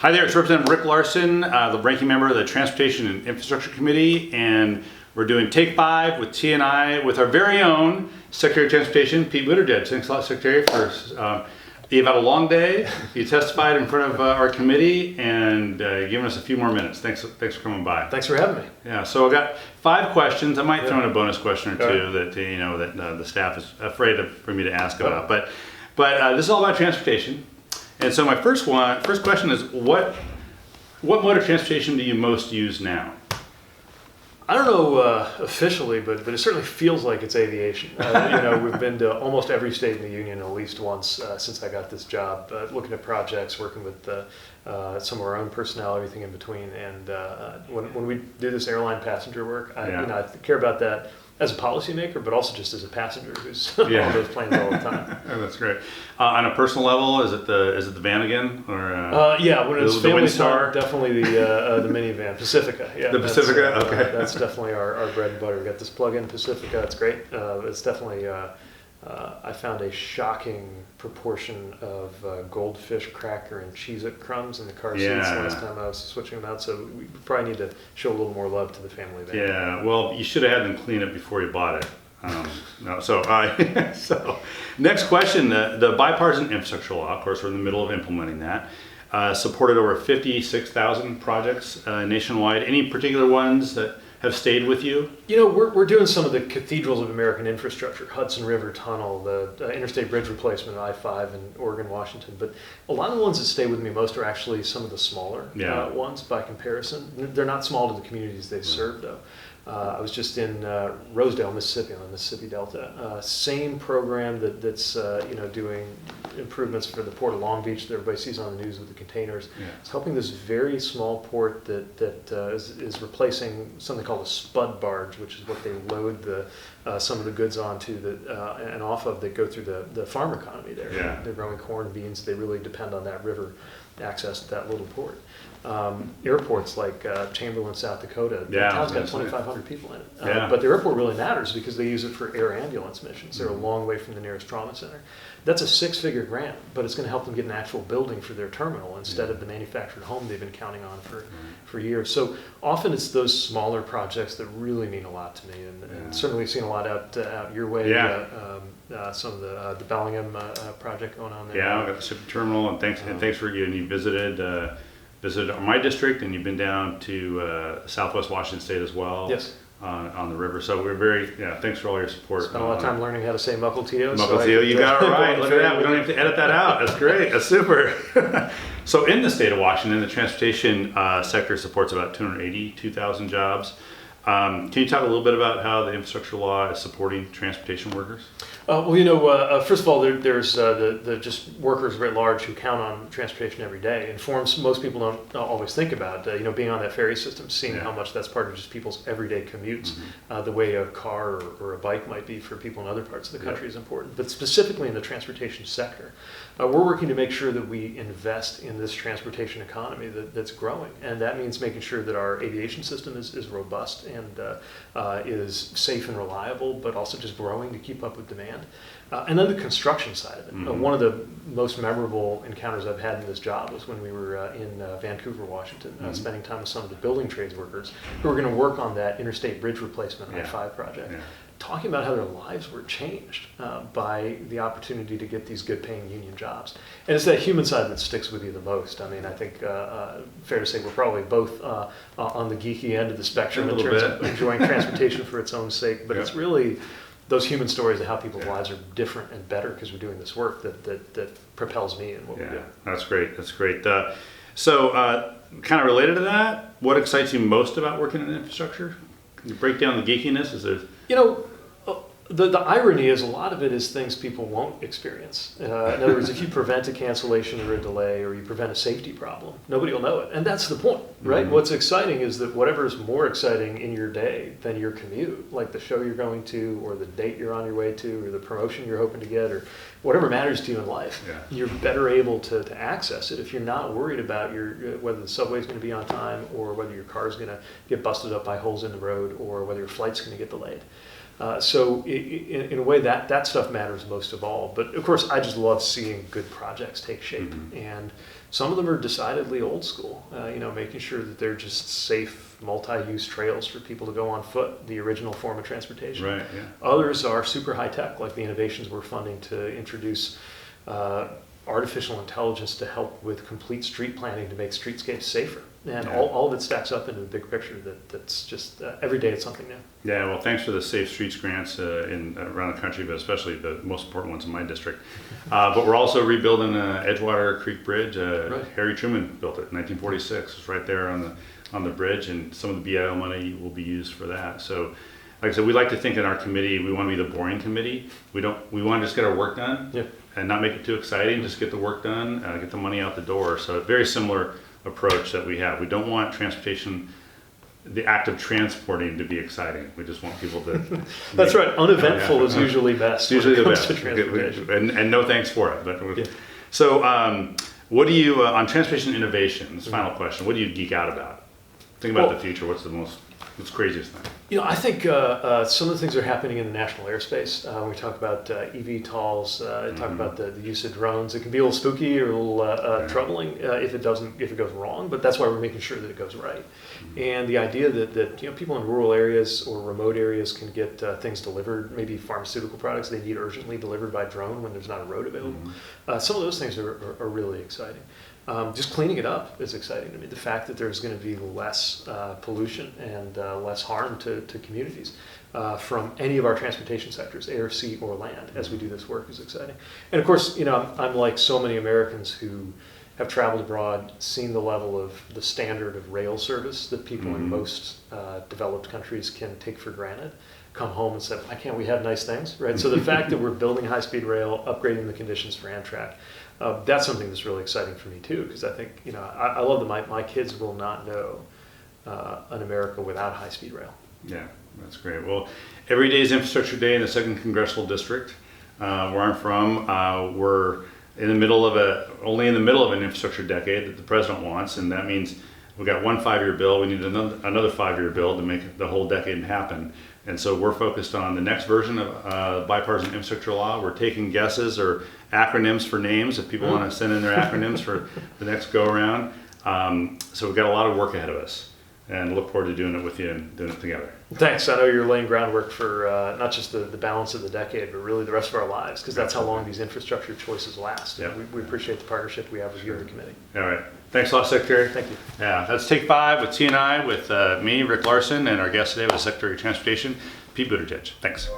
Hi there, it's Representative Rick Larson, the ranking member of the Transportation and Infrastructure Committee, and we're doing Take 5 with T&I with our very own Secretary of Transportation, Pete Buttigieg. Thanks a lot, Secretary, for you've had a long day. You testified in front of our committee and giving us a few more minutes. Thanks for coming by. Thanks for having me. Yeah, so I've got 5 questions. I might throw in a bonus question or two that the staff is afraid for me to ask about. But this is all about transportation. And so my first question is, what mode of transportation do you most use now? I don't know officially, but it certainly feels like it's aviation. We've been to almost every state in the union at least once since I got this job, looking at projects, working with some of our own personnel, everything in between. And when we do this airline passenger work, I care about that as a policymaker, but also just as a passenger who's on those planes all the time. Oh, that's great. On a personal level, is it the van again, or when it's family time, definitely the minivan, Pacifica. Yeah, the Pacifica. Okay, that's definitely our bread and butter. We got this plug-in Pacifica. It's great. It's definitely. I found a shocking proportion of goldfish cracker and Cheez-It crumbs in the car seats last time I was switching them out, so we probably need to show a little more love to the family van. Yeah, well, you should have had them clean it before you bought it. So next question, the bipartisan infrastructure law, of course, we're in the middle of implementing that, supported over 56,000 projects nationwide. Any particular ones that have stayed with you? We're doing some of the cathedrals of American infrastructure, Hudson River Tunnel, the interstate bridge replacement at I-5 in Oregon, Washington. But a lot of the ones that stay with me most are actually some of the smaller ones by comparison. They're not small to the communities they serve, though. I was just in Rosedale, Mississippi, on the Mississippi Delta. Same program that's doing improvements for the Port of Long Beach that everybody sees on the news with the containers. Yeah. It's helping this very small port that is replacing something called a spud barge, which is what they load some of the goods onto and off of that go through the farm economy there. Yeah. They're growing corn, beans. They really depend on that river access to that little port. Airports like Chamberlain, South Dakota, the town's got 2,500 people in it. But the airport really matters because they use it for air ambulance missions. They're a long way from the nearest trauma center. That's a 6-figure grant, but it's going to help them get an actual building for their terminal instead of the manufactured home they've been counting on for years. So often it's those smaller projects that really mean a lot to me, and certainly seen a lot out your way. Some of the Bellingham project going on there. Yeah, I got the shipping terminal, and thanks for you visited my district, and you've been down to Southwest Washington State as well. Yes. On the river, so we're very thanks for all your support. Spent a lot of time learning how to say Mukilteo. Mukilteo, you got it right. Look at that. We don't have to edit that out. That's great. That's super. So in the state of Washington, the transportation sector supports about 282,000 jobs. Can you talk a little bit about how the infrastructure law is supporting transportation workers? First of all, there's the just workers writ large who count on transportation every day. And forms most people don't always think about. Being on that ferry system, seeing how much that's part of just people's everyday commutes. The way a car or a bike might be for people in other parts of the country is important. But specifically in the transportation sector, we're working to make sure that we invest in this transportation economy that's growing. And that means making sure that our aviation system is robust and is safe and reliable, but also just growing to keep up with demand. And then the construction side of it. One of the most memorable encounters I've had in this job was when we were in Vancouver, Washington, spending time with some of the building trades workers who were going to work on that interstate bridge replacement I-5 project. Yeah. Talking about how their lives were changed by the opportunity to get these good-paying union jobs. And it's that human side that sticks with you the most. I mean, I think fair to say we're probably both on the geeky end of the spectrum in terms of enjoying transportation for its own sake, but it's really those human stories of how people's lives are different and better because we're doing this work that propels me in what we do. That's great. That's great. So kind of related to that, what excites you most about working in infrastructure? Can you break down the geekiness? Is there... The irony is a lot of it is things people won't experience. In other words, if you prevent a cancellation or a delay or you prevent a safety problem, nobody will know it. And that's the point, right? What's exciting is that whatever is more exciting in your day than your commute, like the show you're going to or the date you're on your way to or the promotion you're hoping to get or whatever matters to you in life, you're better able to access it if you're not worried about whether the subway's going to be on time or whether your car's going to get busted up by holes in the road or whether your flight's going to get delayed. So in a way that stuff matters most of all. But of course, I just love seeing good projects take shape. And Some of them are decidedly old school, making sure that they're just safe, multi-use trails for people to go on foot, the original form of transportation. Right, yeah. Others are super high tech, like the innovations we're funding to introduce artificial intelligence to help with complete street planning to make streetscapes safer. And all of it stacks up into the big picture that's just every day it's something new. Yeah, well, thanks for the Safe Streets grants around the country, but especially the most important ones in my district. But we're also rebuilding Edgewater Creek Bridge. Right. Harry Truman built it in 1946. It's right there on the bridge, and some of the BIL money will be used for that. So, like I said, we like to think in our committee, we want to be the boring committee. We want to just get our work done and not make it too exciting. Just get the work done, get the money out the door. So, a very similar approach that we have. We don't want transportation, the act of transporting, to be exciting. We just want people to. That's right. Uneventful is usually best. Usually the best. To transportation. And no thanks for it. But so, what do you on transportation innovations? Final question. What do you geek out about? Think about the future. What's the craziest thing? I think some of the things that are happening in the national airspace. When we talk about eVTOLs, talk about the use of drones. It can be a little spooky or a little troubling if it goes wrong. But that's why we're making sure that it goes right. And the idea that people in rural areas or remote areas can get things delivered, maybe pharmaceutical products they need urgently delivered by drone when there's not a road available. Some of those things are really exciting. Just cleaning it up is exciting to me. The fact that there's going to be less pollution and less harm to communities from any of our transportation sectors, air, sea, or land, as we do this work is exciting. And of course, I'm like so many Americans who have traveled abroad, seen the level of the standard of rail service that people in most developed countries can take for granted. Come home and say, why can't we have nice things, right? So the fact that we're building high-speed rail, upgrading the conditions for Amtrak, that's something that's really exciting for me too, because I think, I love that my kids will not know an America without high-speed rail. Yeah, that's great. Well, every day is Infrastructure Day in the 2nd Congressional District, where I'm from. We're only in the middle of an infrastructure decade that the president wants, and that means we've got one 5-year bill. We need another 5-year bill to make the whole decade happen. And so we're focused on the next version of bipartisan infrastructure law. We're taking guesses or acronyms for names if people want to send in their acronyms for the next go around. So we've got a lot of work ahead of us, and look forward to doing it with you and doing it together. Thanks. I know you're laying groundwork for not just the balance of the decade, but really the rest of our lives, because that's how long these infrastructure choices last. Yeah. We appreciate the partnership we have with you and the committee. All right. Thanks a lot, Secretary. Thank you. Yeah, that's Take 5 with T&I with me, Rick Larson, and our guest today was Secretary of Transportation, Pete Buttigieg. Thanks.